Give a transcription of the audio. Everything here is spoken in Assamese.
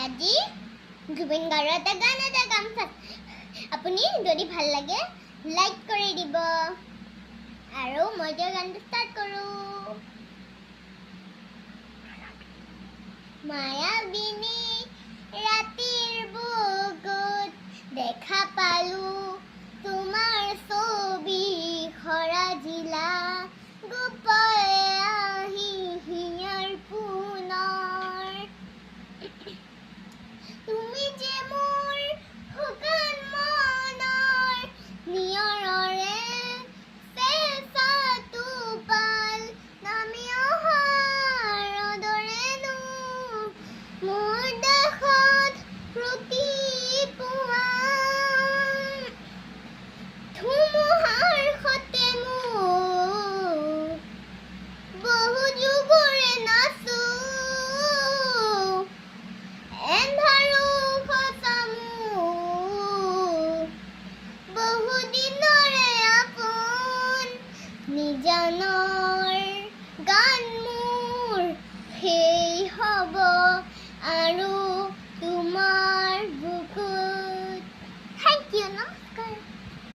আজি জুবিন গাৰ্গৰ এটা গান এটা গাম আপুনি যদি ভাল লাগে লাইক কৰি দিব আৰু মই এতিয়া গানটো ষ্টাৰ্ট কৰোঁ মায়াবী